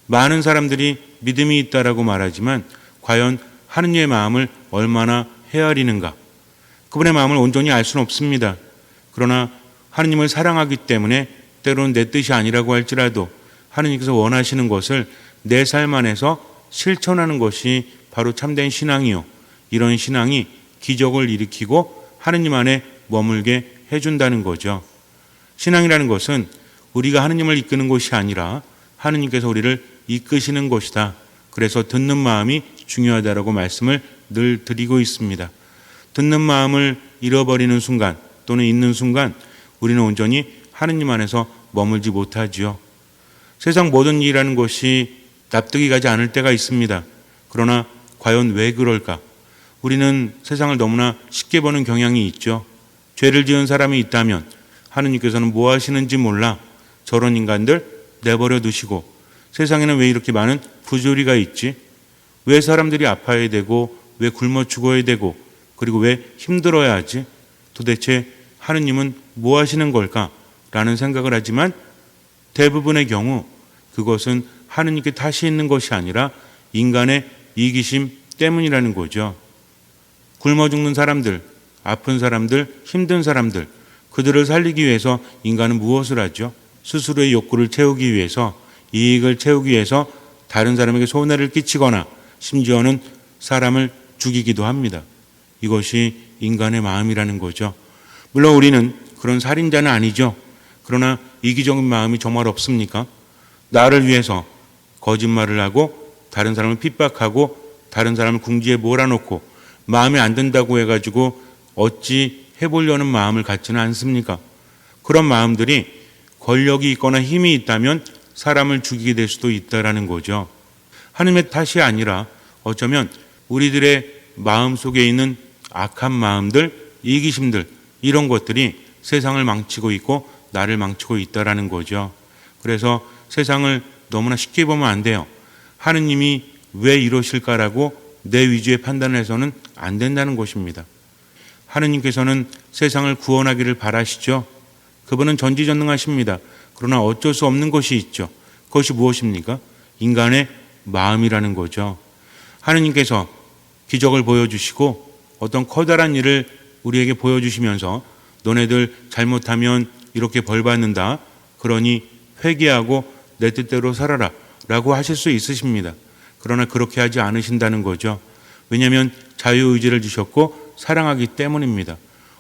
많은 사람들이 믿음이 있다라고 말하지만 과연 하느님의 마음을 얼마나 헤아리는가? 그분의 마음을 온전히 알 수는 없습니다. 그러나 하느님을 사랑하기 때문에 때로는 내 뜻이 아니라고 할지라도 하느님께서 원하시는 것을 내 삶 안에서 실천하는 것이 바로 참된 신앙이요. 이런 신앙이 기적을 일으키고 하느님 안에 머물게 해준다는 거죠. 신앙이라는 것은 우리가 하느님을 이끄는 것이 아니라 하느님께서 우리를 이끄시는 것이다. 그래서 듣는 마음이 중요하다라고 말씀을 늘 드리고 있습니다. 듣는 마음을 잃어버리는 순간 또는 있는 순간 우리는 온전히 하느님 안에서 머물지 못하지요. 세상 모든 일이라는 것이 납득이 가지 않을 때가 있습니다. 그러나 과연 왜 그럴까? 우리는 세상을 너무나 쉽게 보는 경향이 있죠. 죄를 지은 사람이 있다면 하느님께서는 뭐 하시는지 몰라 저런 인간들 내버려 두시고 세상에는 왜 이렇게 많은 부조리가 있지? 왜 사람들이 아파야 되고 왜 굶어 죽어야 되고 그리고 왜 힘들어야 하지? 도대체 하느님은 뭐 하시는 걸까? 라는 생각을 하지만 대부분의 경우 그것은 하느님께 탓이 있는 것이 아니라 인간의 이기심 때문이라는 거죠. 굶어 죽는 사람들, 아픈 사람들, 힘든 사람들, 그들을 살리기 위해서 인간은 무엇을 하죠? 스스로의 욕구를 채우기 위해서, 이익을 채우기 위해서 다른 사람에게 손해를 끼치거나 심지어는 사람을 죽이기도 합니다. 이것이 인간의 마음이라는 거죠. 물론 우리는 그런 살인자는 아니죠. 그러나 이기적인 마음이 정말 없습니까? 나를 위해서 거짓말을 하고 다른 사람을 핍박하고 다른 사람을 궁지에 몰아놓고 마음에 안 든다고 해가지고 어찌 해보려는 마음을 갖지는 않습니까? 그런 마음들이 권력이 있거나 힘이 있다면 사람을 죽이게 될 수도 있다라는 거죠. 하느님의 탓이 아니라 어쩌면 우리들의 마음 속에 있는 악한 마음들, 이기심들 이런 것들이 세상을 망치고 있고 나를 망치고 있다라는 거죠. 그래서 세상을 너무나 쉽게 보면 안 돼요. 하느님이 왜 이러실까라고 내 위주의 판단을 해서는 안 된다는 것입니다. 하느님께서는 세상을 구원하기를 바라시죠. 그분은 전지전능하십니다. 그러나 어쩔 수 없는 것이 있죠. 그것이 무엇입니까? 인간의 마음이라는 거죠. 하느님께서 기적을 보여주시고 어떤 커다란 일을 우리에게 보여주시면서 너네들 잘못하면 이렇게 벌받는다. 그러니 회개하고 내 뜻대로 살아라 라고 하실 수 있으십니다. 그러나 그렇게 하지 않으신다는 거죠. 왜냐하면 자유의지를 주셨고 사랑하기 때문입니다.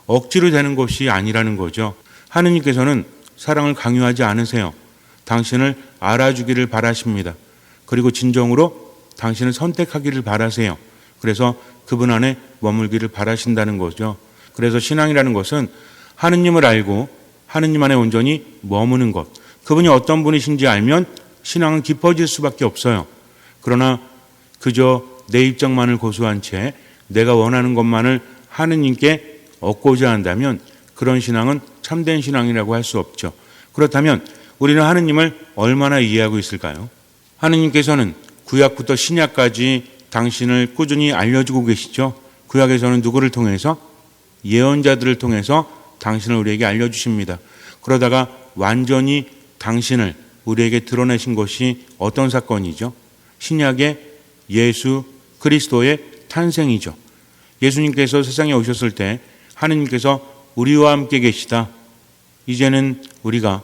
억지로 되는 것이 아니라는 거죠. 하느님께서는 사랑을 강요하지 않으세요. 당신을 알아주기를 바라십니다. 그리고 진정으로 당신을 선택하기를 바라세요. 그래서 그분 안에 머물기를 바라신다는 거죠. 그래서 신앙이라는 것은 하느님을 알고 하느님 안에 온전히 머무는 것. 그분이 어떤 분이신지 알면 신앙은 깊어질 수밖에 없어요. 그러나 그저 내 입장만을 고수한 채 내가 원하는 것만을 하느님께 얻고자 한다면 그런 신앙은 참된 신앙이라고 할 수 없죠. 그렇다면 우리는 하느님을 얼마나 이해하고 있을까요? 하느님께서는 구약부터 신약까지 당신을 꾸준히 알려주고 계시죠. 구약에서는 누구를 통해서? 예언자들을 통해서 당신을 우리에게 알려주십니다. 그러다가 완전히 당신을 우리에게 드러내신 것이 어떤 사건이죠? 신약의 예수 그리스도의 탄생이죠. 예수님께서 세상에 오셨을 때 하느님께서 우리와 함께 계시다. 이제는 우리가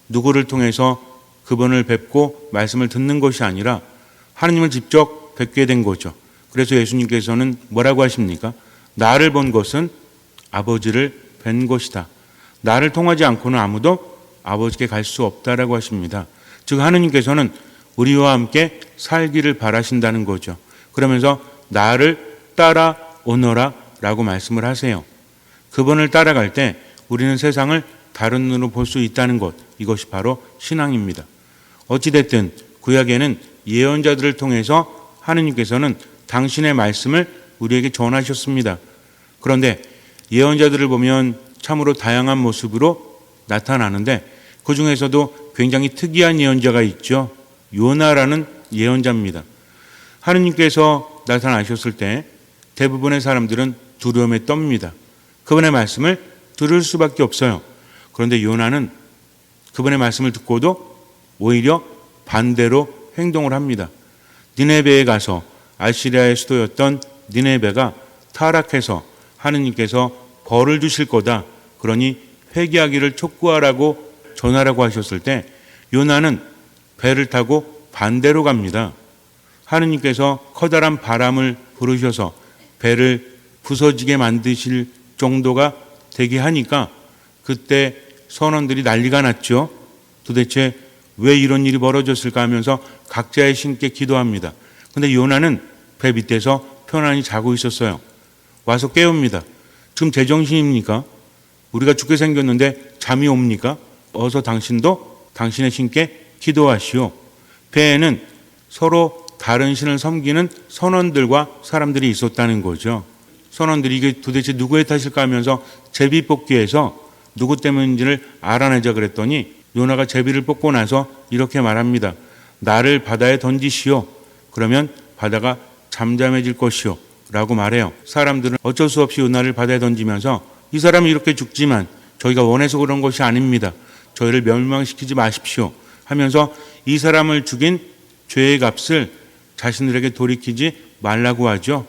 누구를 통해서 그분을 뵙고 말씀을 듣는 것이 아니라 하느님을 직접 뵙게 된 거죠. 그래서 예수님께서는 뭐라고 하십니까? 나를 본 것은 아버지를 뵌 것이다. 나를 통하지 않고는 아무도 아버지께 갈 수 없다라고 하십니다. 즉 하느님께서는 우리와 함께 살기를 바라신다는 거죠. 그러면서 나를 따라오너라 라고 말씀을 하세요. 그분을 따라갈 때 우리는 세상을 다른 눈으로 볼 수 있다는 것, 이것이 바로 신앙입니다. 어찌됐든 구약에는 예언자들을 통해서 하느님께서는 당신의 말씀을 우리에게 전하셨습니다. 그런데 예언자들을 보면 참으로 다양한 모습으로 나타나는데 그 중에서도 굉장히 특이한 예언자가 있죠. 요나라는 예언자입니다. 하느님께서 나타나셨을 때 대부분의 사람들은 두려움에 떱니다. 그분의 말씀을 들을 수밖에 없어요. 그런데 요나는 그분의 말씀을 듣고도 오히려 반대로 행동을 합니다. 니네베에 가서 아시리아의 수도였던 니네베가 타락해서 하느님께서 벌을 주실 거다. 그러니 회개하기를 촉구하라고 전하라고 하셨을 때 요나는 배를 타고 반대로 갑니다. 하느님께서 커다란 바람을 부르셔서 배를 부서지게 만드실 정도가 되게 하니까 그때 선원들이 난리가 났죠. 도대체 왜 이런 일이 벌어졌을까 하면서 각자의 신께 기도합니다. 근데 요나는 배 밑에서 편안히 자고 있었어요. 와서 깨웁니다. 지금 제정신입니까? 우리가 죽게 생겼는데 잠이 옵니까? 어서 당신도 당신의 신께 기도하시오. 배에는 서로 다른 신을 섬기는 선원들과 사람들이 있었다는 거죠. 선원들이 이게 도대체 누구의 탓일까 하면서 제비 뽑기에서 누구 때문인지를 알아내자 그랬더니 요나가 제비를 뽑고 나서 이렇게 말합니다. 나를 바다에 던지시오. 그러면 바다가 잠잠해질 것이오. 라고 말해요. 사람들은 어쩔 수 없이 요나를 바다에 던지면서 이 사람이 이렇게 죽지만 저희가 원해서 그런 것이 아닙니다. 저희를 멸망시키지 마십시오. 하면서 이 사람을 죽인 죄의 값을 자신들에게 돌이키지 말라고 하죠.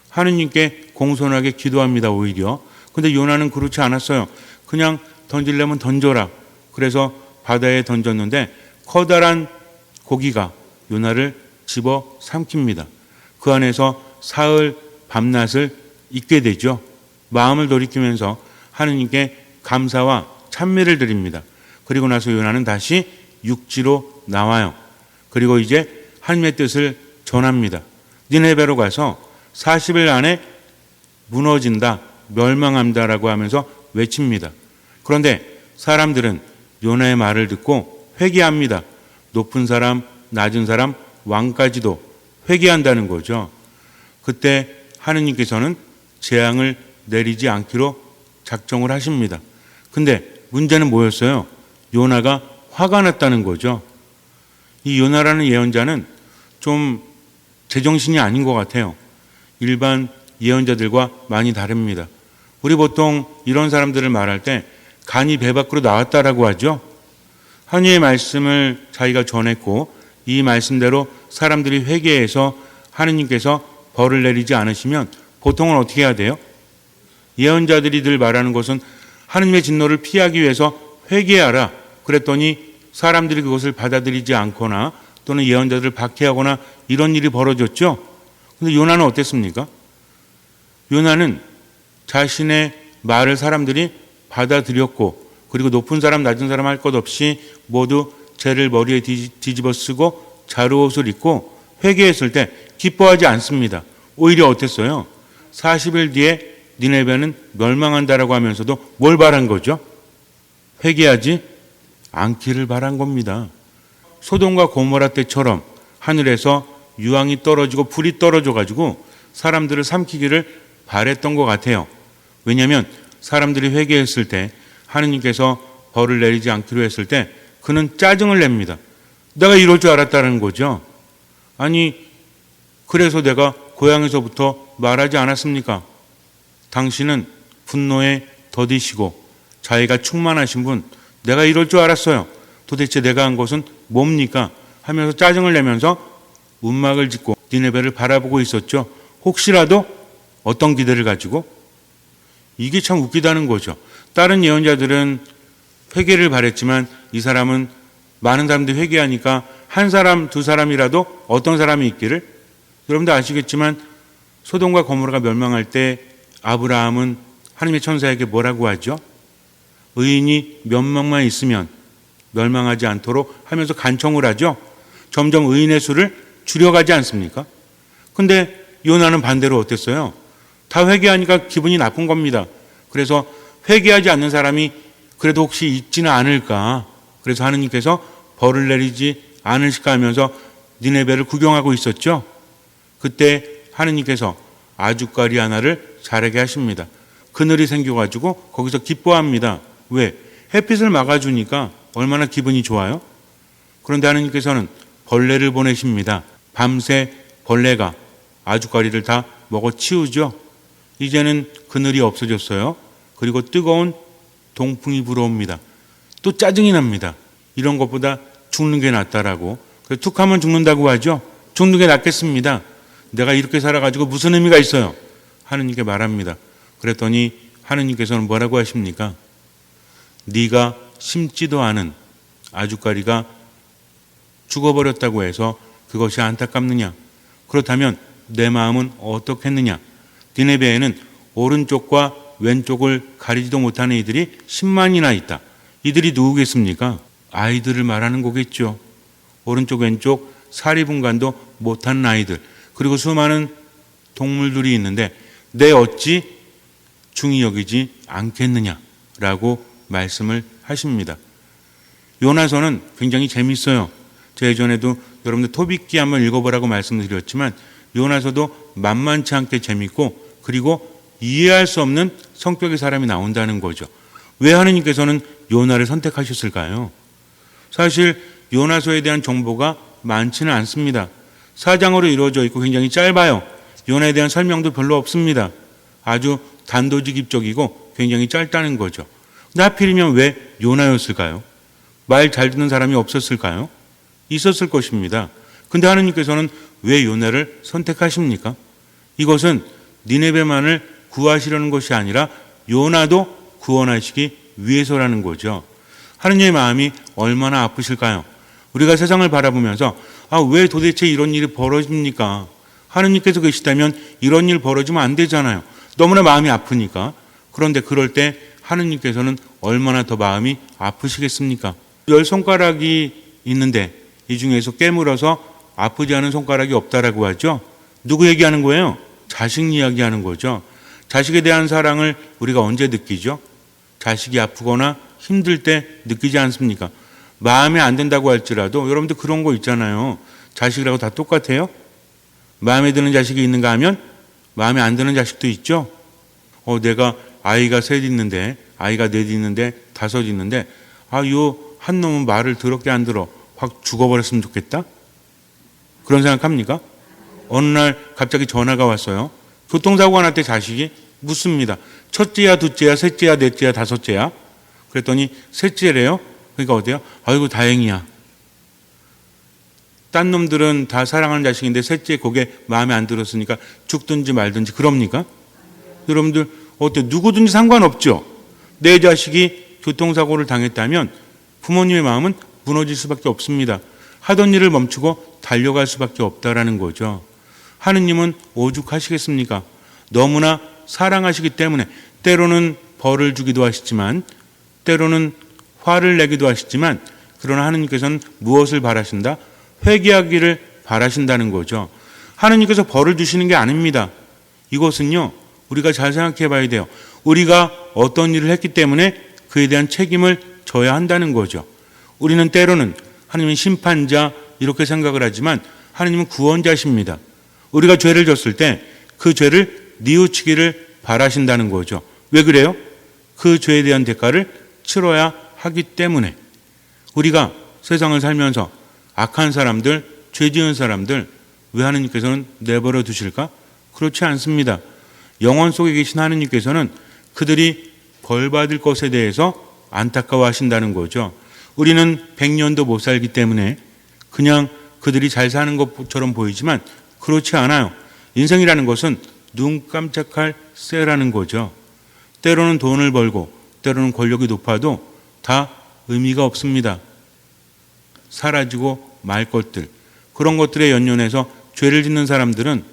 하느님께 공손하게 기도합니다. 오히려. 근데 요나는 그렇지 않았어요. 그냥 던지려면 던져라. 그래서 바다에 던졌는데 커다란 고기가 요나를 집어 삼킵니다. 그 안에서 사흘 밤낮을 잊게 되죠. 마음을 돌이키면서 하느님께 감사와 찬미를 드립니다. 그리고 나서 요나는 다시 육지로 나와요. 그리고 이제 하느님의 뜻을 전합니다. 니네베로 가서 40일 안에 무너진다, 멸망한다라고 하면서 외칩니다. 그런데 사람들은 요나의 말을 듣고 회개합니다. 높은 사람, 낮은 사람, 왕까지도 회개한다는 거죠. 그때 하느님께서는 재앙을 내리지 않기로 작정을 하십니다. 근데 문제는 뭐였어요? 요나가 화가 났다는 거죠. 이 요나라는 예언자는 좀 제정신이 아닌 것 같아요. 일반 예언자들과 많이 다릅니다. 우리 보통 이런 사람들을 말할 때 간이 배 밖으로 나왔다라고 하죠. 하느님의 말씀을 자기가 전했고 이 말씀대로 사람들이 회개해서 하느님께서 벌을 내리지 않으시면 보통은 어떻게 해야 돼요? 예언자들이 늘 말하는 것은 하느님의 진노를 피하기 위해서 회개하라. 그랬더니 사람들이 그것을 받아들이지 않거나 또는 예언자들을 박해하거나 이런 일이 벌어졌죠. 근데 요나는 어땠습니까? 요나는 자신의 말을 사람들이 받아들였고 그리고 높은 사람 낮은 사람 할 것 없이 모두 죄를 머리에 뒤집어 쓰고 자루옷을 입고 회개했을 때 기뻐하지 않습니다. 오히려 어땠어요? 40일 뒤에 니네베는 멸망한다라고 하면서도 뭘 바란 거죠? 회개하지 않기를 바란 겁니다. 소돔과 고모라 때처럼 하늘에서 유황이 떨어지고 불이 떨어져가지고 사람들을 삼키기를 바랬던 것 같아요. 왜냐하면 사람들이 회개했을 때 하느님께서 벌을 내리지 않기로 했을 때 그는 짜증을 냅니다. 내가 이럴 줄 알았다는 거죠. 아니 그래서 내가 고향에서부터 말하지 않았습니까? 당신은 분노에 더디시고 자애가 충만하신 분, 내가 이럴 줄 알았어요. 도대체 내가 한 것은 뭡니까? 하면서 짜증을 내면서 움막을 짓고 니네베를 바라보고 있었죠. 혹시라도 어떤 기대를 가지고? 이게 참 웃기다는 거죠. 다른 예언자들은 회개를 바랬지만 이 사람은 많은 사람들이 회개하니까 한 사람, 두 사람이라도 어떤 사람이 있기를? 여러분도 아시겠지만 소돔과 고모라가 멸망할 때 아브라함은 하나님의 천사에게 뭐라고 하죠? 의인이 몇 명만 있으면 멸망하지 않도록 하면서 간청을 하죠. 점점 의인의 수를 줄여가지 않습니까? 근데 요나는 반대로 어땠어요? 다 회개하니까 기분이 나쁜 겁니다. 그래서 회개하지 않는 사람이 그래도 혹시 있지는 않을까. 그래서 하느님께서 벌을 내리지 않으실까 하면서 니네베를 구경하고 있었죠. 그때 하느님께서 아주까리 하나를 자라게 하십니다. 그늘이 생겨가지고 거기서 기뻐합니다. 왜? 햇빛을 막아주니까 얼마나 기분이 좋아요? 그런데 하느님께서는 벌레를 보내십니다. 밤새 벌레가 아주까리를 다 먹어치우죠. 이제는 그늘이 없어졌어요. 그리고 뜨거운 동풍이 불어옵니다. 또 짜증이 납니다. 이런 것보다 죽는 게 낫다라고 그래서 툭 하면 죽는다고 하죠. 죽는 게 낫겠습니다. 내가 이렇게 살아가지고 무슨 의미가 있어요? 하느님께 말합니다. 그랬더니 하느님께서는 뭐라고 하십니까? 네가 심지도 않은 아주까리가 죽어버렸다고 해서 그것이 안타깝느냐? 그렇다면 내 마음은 어떻겠느냐? 니네베에는 오른쪽과 왼쪽을 가리지도 못하는 이들이 10만이나 있다. 이들이 누구겠습니까? 아이들을 말하는 거겠죠. 오른쪽 왼쪽 사리분간도 못하는 아이들, 그리고 수많은 동물들이 있는데 내 어찌 중히 여기지 않겠느냐라고 말씀을 하십니다. 요나서는 굉장히 재밌어요. 제가 예전에도 여러분들 토빅기 한번 읽어보라고 말씀드렸지만 요나서도 만만치 않게 재밌고, 그리고 이해할 수 없는 성격의 사람이 나온다는 거죠. 왜 하느님께서는 요나를 선택하셨을까요? 사실 요나서에 대한 정보가 많지는 않습니다. 4장으로 이루어져 있고 굉장히 짧아요. 요나에 대한 설명도 별로 없습니다. 아주 단도직입적이고 굉장히 짧다는 거죠. 근데 하필이면 왜 요나였을까요? 말 잘 듣는 사람이 없었을까요? 있었을 것입니다. 근데 하느님께서는 왜 요나를 선택하십니까? 이것은 니네베만을 구하시려는 것이 아니라 요나도 구원하시기 위해서라는 거죠. 하느님의 마음이 얼마나 아프실까요? 우리가 세상을 바라보면서 왜 도대체 이런 일이 벌어집니까? 하느님께서 계시다면 이런 일 벌어지면 안 되잖아요. 너무나 마음이 아프니까. 그런데 그럴 때 하느님께서는 얼마나 더 마음이 아프시겠습니까? 10손가락이 있는데 이 중에서 깨물어서 아프지 않은 손가락이 없다라고 하죠. 누구 얘기하는 거예요? 자식 이야기하는 거죠. 자식에 대한 사랑을 우리가 언제 느끼죠? 자식이 아프거나 힘들 때 느끼지 않습니까? 마음에 안 든다고 할지라도 여러분들 그런 거 있잖아요. 자식이라고 다 똑같아요? 마음에 드는 자식이 있는가 하면 마음에 안 드는 자식도 있죠. 내가 아이가 셋 있는데, 아이가 넷 있는데, 5 있는데, 요 한 놈은 말을 더럽게 안 들어. 확 죽어버렸으면 좋겠다? 그런 생각합니까? 어느 날 갑자기 전화가 왔어요. 교통사고가 날 때 자식이 묻습니다. 첫째야, 둘째야, 셋째야, 넷째야, 5째야? 그랬더니 셋째래요. 그러니까 어때요? 아이고 다행이야. 딴 놈들은 다 사랑하는 자식인데 셋째 그게 마음에 안 들었으니까 죽든지 말든지 그럽니까? 여러분들 어때요? 누구든지 상관없죠. 내 자식이 교통사고를 당했다면 부모님의 마음은 무너질 수밖에 없습니다. 하던 일을 멈추고 달려갈 수밖에 없다라는 거죠. 하느님은 오죽하시겠습니까? 너무나 사랑하시기 때문에 때로는 벌을 주기도 하시지만 때로는 화를 내기도 하시지만, 그러나 하느님께서는 무엇을 바라신다? 회개하기를 바라신다는 거죠. 하느님께서 벌을 주시는 게 아닙니다. 이것은요, 우리가 잘 생각해 봐야 돼요. 우리가 어떤 일을 했기 때문에 그에 대한 책임을 져야 한다는 거죠. 우리는 때로는 하느님은 심판자 이렇게 생각을 하지만 하느님은 구원자십니다. 우리가 죄를 졌을 때 그 죄를 뉘우치기를 바라신다는 거죠. 왜 그래요? 그 죄에 대한 대가를 치러야 하기 때문에. 우리가 세상을 살면서 악한 사람들, 죄 지은 사람들 왜 하느님께서는 내버려 두실까? 그렇지 않습니다. 영원 속에 계신 하느님께서는 그들이 벌 받을 것에 대해서 안타까워하신다는 거죠. 우리는 100년도 못 살기 때문에 그냥 그들이 잘 사는 것처럼 보이지만 그렇지 않아요. 인생이라는 것은 눈 깜짝할 새라는 거죠. 때로는 돈을 벌고 때로는 권력이 높아도 다 의미가 없습니다. 사라지고 말 것들, 그런 것들에 연연해서 죄를 짓는 사람들은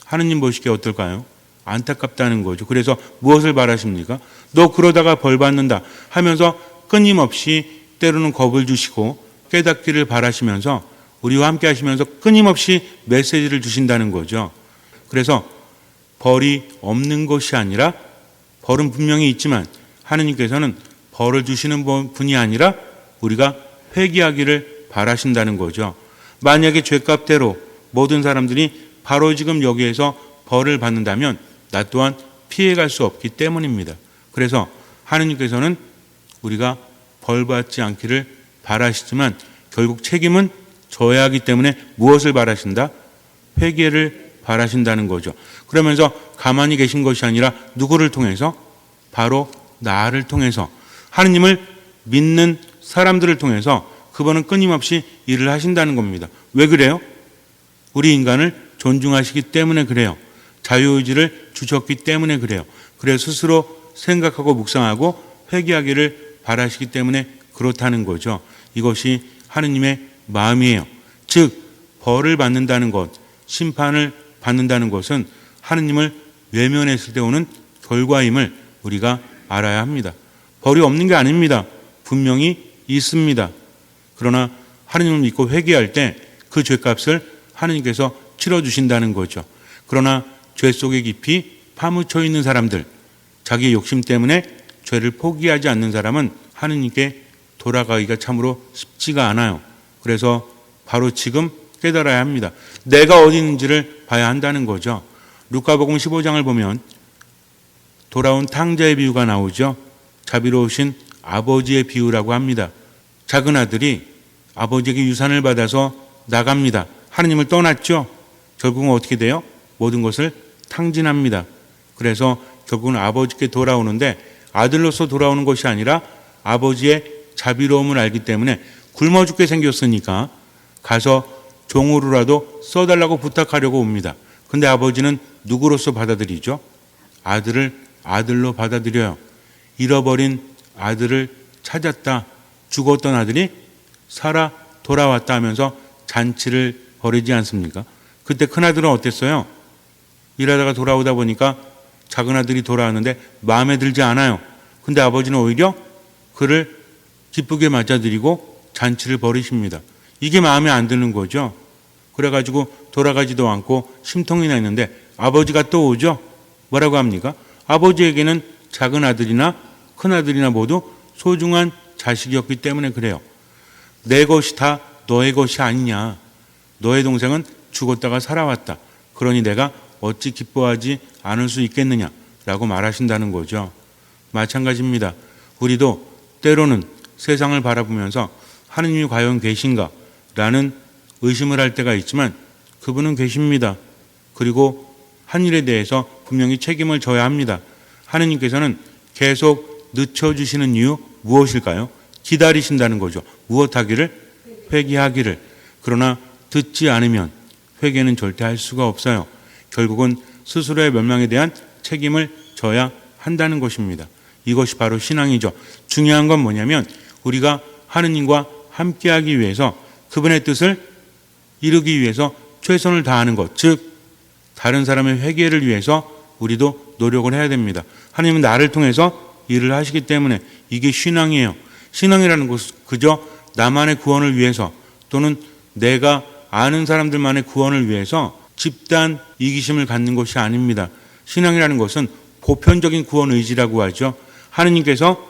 하느님 보시기에 어떨까요? 안타깝다는 거죠. 그래서 무엇을 바라십니까? 너 그러다가 벌 받는다 하면서 끊임없이 때로는 겁을 주시고 깨닫기를 바라시면서 우리와 함께 하시면서 끊임없이 메시지를 주신다는 거죠. 그래서 벌이 없는 것이 아니라, 벌은 분명히 있지만 하느님께서는 벌을 주시는 분이 아니라 우리가 회개하기를 바라신다는 거죠. 만약에 죄값대로 모든 사람들이 바로 지금 여기에서 벌을 받는다면 나 또한 피해갈 수 없기 때문입니다. 그래서 하느님께서는 우리가 벌 받지 않기를 바라시지만 결국 책임은 져야 하기 때문에 무엇을 바라신다? 회개를 바라신다는 거죠. 그러면서 가만히 계신 것이 아니라 누구를 통해서? 바로 나를 통해서, 하느님을 믿는 사람들을 통해서 그분은 끊임없이 일을 하신다는 겁니다. 왜 그래요? 우리 인간을 존중하시기 때문에 그래요. 자유의지를 주셨기 때문에 그래요. 그래서 스스로 생각하고 묵상하고 회개하기를 바라시기 때문에 그렇다는 거죠. 이것이 하느님의 마음이에요. 즉 벌을 받는다는 것, 심판을 받는다는 것은 하느님을 외면했을 때 오는 결과임을 우리가 알아야 합니다. 벌이 없는 게 아닙니다. 분명히 있습니다. 그러나 하느님을 믿고 회개할 때 그 죄값을 하느님께서 치러주신다는 거죠. 그러나 죄 속에 깊이 파묻혀 있는 사람들, 자기의 욕심 때문에 죄를 포기하지 않는 사람은 하느님께 돌아가기가 참으로 쉽지가 않아요. 그래서 바로 지금 깨달아야 합니다. 내가 어디 있는지를 봐야 한다는 거죠. 루카복음 15장을 보면 돌아온 탕자의 비유가 나오죠. 자비로우신 아버지의 비유라고 합니다. 작은 아들이 아버지에게 유산을 받아서 나갑니다. 하느님을 떠났죠. 결국은 어떻게 돼요? 모든 것을 탕진합니다. 그래서 결국은 아버지께 돌아오는데 아들로서 돌아오는 것이 아니라 아버지의 자비로움을 알기 때문에 굶어 죽게 생겼으니까 가서 종으로라도 써달라고 부탁하려고 옵니다. 근데 아버지는 누구로서 받아들이죠? 아들을 아들로 받아들여요. 잃어버린 아들을 찾았다. 죽었던 아들이 살아 돌아왔다 하면서 잔치를 벌이지 않습니까? 그때 큰아들은 어땠어요? 일하다가 돌아오다 보니까 작은 아들이 돌아왔는데 마음에 들지 않아요. 근데 아버지는 오히려 그를 기쁘게 맞아들이고 잔치를 벌이십니다. 이게 마음에 안 드는 거죠. 그래가지고 돌아가지도 않고 심통이 나 있는데 아버지가 또 오죠. 뭐라고 합니까? 아버지에게는 작은 아들이나 큰 아들이나 모두 소중한 자식이었기 때문에 그래요. 내 것이 다 너의 것이 아니냐. 너의 동생은 죽었다가 살아왔다. 그러니 내가 어찌 기뻐하지 않을 수 있겠느냐라고 말하신다는 거죠. 마찬가지입니다. 우리도 때로는 세상을 바라보면서 하느님이 과연 계신가? 라는 의심을 할 때가 있지만 그분은 계십니다. 그리고 한 일에 대해서 분명히 책임을 져야 합니다. 하느님께서는 계속 늦춰주시는 이유 무엇일까요? 기다리신다는 거죠. 무엇하기를? 회개하기를. 그러나 듣지 않으면 회개는 절대 할 수가 없어요. 결국은 스스로의 멸망에 대한 책임을 져야 한다는 것입니다. 이것이 바로 신앙이죠. 중요한 건 뭐냐면 우리가 하느님과 함께하기 위해서 그분의 뜻을 이루기 위해서 최선을 다하는 것, 즉 다른 사람의 회개를 위해서 우리도 노력을 해야 됩니다. 하나님은 나를 통해서 일을 하시기 때문에 이게 신앙이에요. 신앙이라는 것은 그저 나만의 구원을 위해서 또는 내가 아는 사람들만의 구원을 위해서 집단 이기심을 갖는 것이 아닙니다. 신앙이라는 것은 보편적인 구원 의지라고 하죠. 하느님께서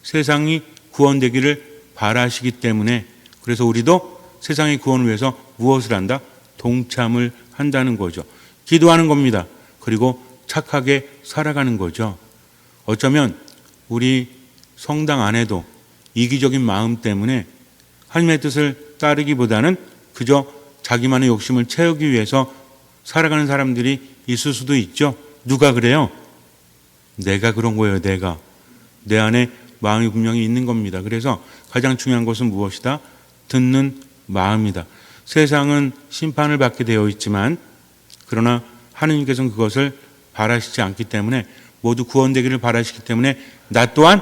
세상이 구원되기를 바라시기 때문에 그래서 우리도 세상의 구원을 위해서 무엇을 한다? 동참을 한다는 거죠. 기도하는 겁니다. 그리고 착하게 살아가는 거죠. 어쩌면 우리 성당 안에도 이기적인 마음 때문에 하나님의 뜻을 따르기보다는 그저 자기만의 욕심을 채우기 위해서 살아가는 사람들이 있을 수도 있죠. 누가 그래요? 내가 그런 거예요. 내가. 내 안에 마음이 분명히 있는 겁니다. 그래서 가장 중요한 것은 무엇이다? 듣는 마음이다. 세상은 심판을 받게 되어 있지만 그러나 하느님께서는 그것을 바라시지 않기 때문에 모두 구원되기를 바라시기 때문에 나 또한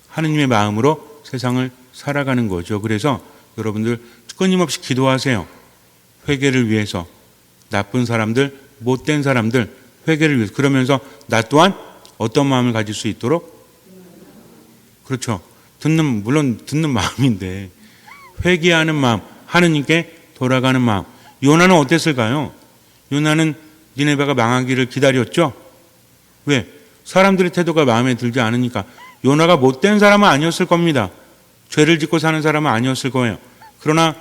하느님의 마음으로 세상을 살아가는 거죠. 그래서 여러분들 끊임없이 기도하세요. 회개를 위해서. 나쁜 사람들, 못된 사람들 회개를 위해서. 그러면서 나 또한 어떤 마음을 가질 수 있도록 그렇죠. 물론 듣는 마음인데 회개하는 마음, 하느님께 돌아가는 마음. 요나는 어땠을까요? 요나는 니네베가 망하기를 기다렸죠. 왜? 사람들의 태도가 마음에 들지 않으니까. 요나가 못된 사람은 아니었을 겁니다. 죄를 짓고 사는 사람은 아니었을 거예요. 그러나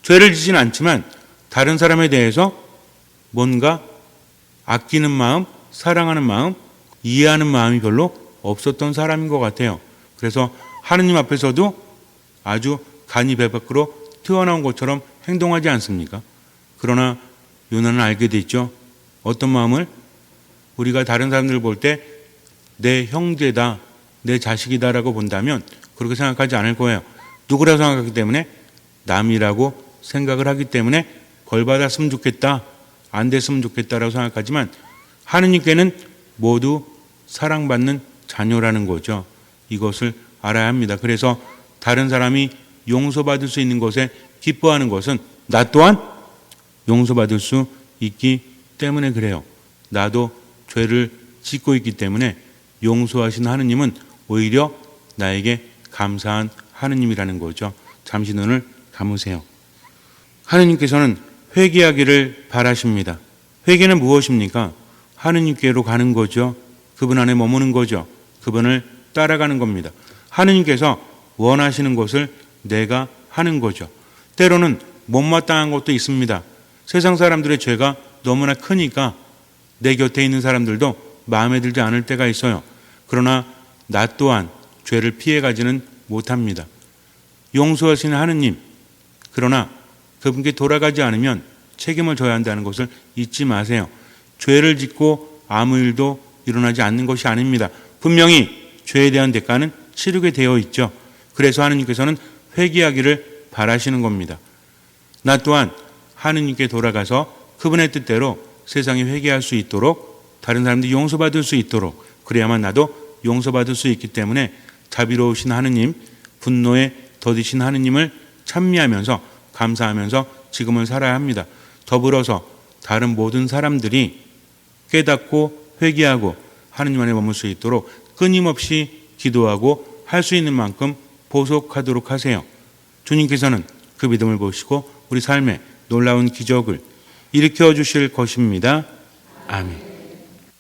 죄를 짓진 않지만 다른 사람에 대해서 뭔가 아끼는 마음, 사랑하는 마음, 이해하는 마음이 별로 없었던 사람인 것 같아요. 그래서 하느님 앞에서도 아주 간이 배 밖으로 튀어나온 것처럼 행동하지 않습니까? 그러나 요나는 알게 됐죠. 어떤 마음을? 우리가 다른 사람들을 볼 때 내 형제다, 내 자식이다라고 본다면 그렇게 생각하지 않을 거예요. 누구라고 생각하기 때문에 남이라고 생각을 하기 때문에 벌 받았으면 좋겠다, 안 됐으면 좋겠다라고 생각하지만 하느님께는 모두 사랑받는 자녀라는 거죠. 이것을 알아야 합니다. 그래서 다른 사람이 용서받을 수 있는 것에 기뻐하는 것은 나 또한 용서받을 수 있기 때문에 그래요. 나도 죄를 짓고 있기 때문에 용서하신 하느님은 오히려 나에게 감사한 하느님이라는 거죠. 잠시 눈을 감으세요. 하느님께서는 회개하기를 바라십니다. 회개는 무엇입니까? 하느님께로 가는 거죠. 그분 안에 머무는 거죠. 그분을 따라가는 겁니다. 하느님께서 원하시는 것을 내가 하는 거죠. 때로는 못마땅한 것도 있습니다. 세상 사람들의 죄가 너무나 크니까 내 곁에 있는 사람들도 마음에 들지 않을 때가 있어요. 그러나 나 또한 죄를 피해가지는 못합니다. 용서하시는 하느님, 그러나 그분께 돌아가지 않으면 책임을 져야 한다는 것을 잊지 마세요. 죄를 짓고 아무 일도 일어나지 않는 것이 아닙니다. 분명히 죄에 대한 대가는 치르게 되어 있죠. 그래서 하느님께서는 회개하기를 바라시는 겁니다. 나 또한 하느님께 돌아가서 그분의 뜻대로 세상이 회개할 수 있도록, 다른 사람들이 용서받을 수 있도록, 그래야만 나도 용서받을 수 있기 때문에 자비로우신 하느님, 분노에 더디신 하느님을 찬미하면서 감사하면서 지금을 살아야 합니다. 더불어서 다른 모든 사람들이 깨닫고 회개하고 하느님 안에 머물 수 있도록 끊임없이 기도하고 할 수 있는 만큼 보속하도록 하세요. 주님께서는 그 믿음을 보시고 우리 삶에 놀라운 기적을 일으켜 주실 것입니다. 아멘.